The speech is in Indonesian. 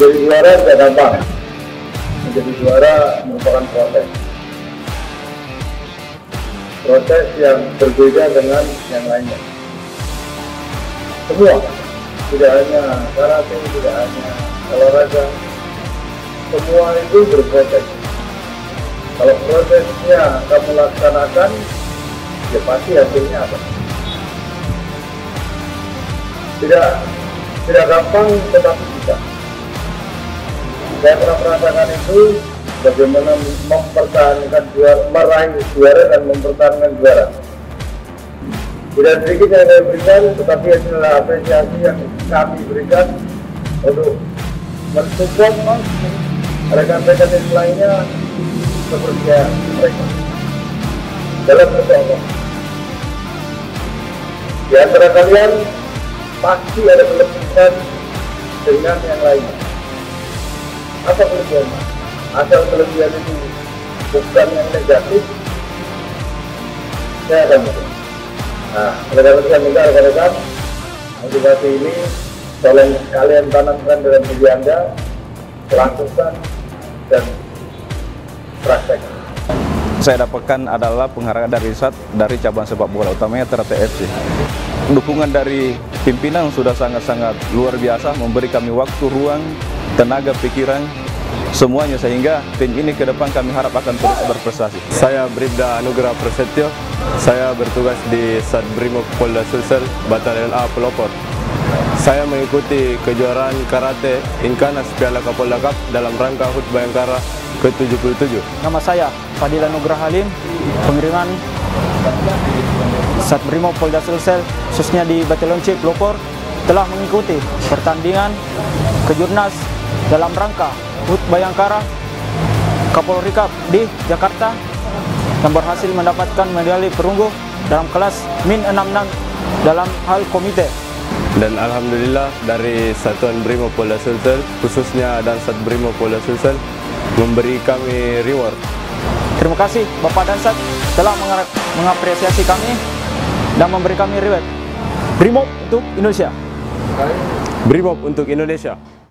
Menjadi juara tidak gampang. Menjadi juara merupakan proses yang berbeda dengan yang lainnya. Semua, tidak hanya karate, tidak hanya olahraga, semua itu berproses. Kalau prosesnya kamu laksanakan, ya pasti hasilnya ada. Tidak gampang, tetapi bisa. Saya pernah merasakan itu, bagaimana mempertahankan juara, meraih juara dan mempertahankan juara. Tidak sedikit yang saya berikan, tetapi adalah apresiasi yang kami berikan untuk mensupport rekan-rekan yang lainnya seperti mereka dalam berjuang. Di antara kalian pasti ada kelebihan dengan yang lainnya. Apa kelebihannya? Asal kelebihan itu bukan yang negatif, saya akan mencoba. Nah, rekan-rekan juga, rekan-rekan, motivasi ini tolong kalian tanamkan dalam diri Anda, lakukan dan praktekkan. Saya dapatkan adalah penghargaan dari SAT dari cabang sepak bola utamanya Ternate FC. Dukungan dari pimpinan sudah sangat-sangat luar biasa, memberi kami waktu, ruang, tenaga, pikiran, semuanya, sehingga tim ini ke depan kami harap akan terus berprestasi. Saya Bribda Anugrah Prasetyo, saya bertugas di Sat Brimob Polda Sulsel, Batalion A Pelopor. Saya mengikuti kejuaraan karate Inkanas Piala Kapolda Cup dalam rangka HUT Bayangkara ke-77. Nama saya Fadil Anugrah Halim, pengiriman Sat Brimob Polda Sulsel, khususnya di Batalion C Pelopor, telah mengikuti pertandingan kejurnas dalam rangka HUT Bayangkara Kapolri Cup di Jakarta yang berhasil mendapatkan medali perunggu dalam kelas min 66 dalam hal komite. Dan alhamdulillah dari Satuan Brimob Polda Sulsel, khususnya dan Sat Brimob Polda Sulsel, memberi kami reward. Terima kasih Bapak Dansat telah mengapresiasi kami dan memberi kami reward. Brimob untuk Indonesia. Brimob untuk Indonesia.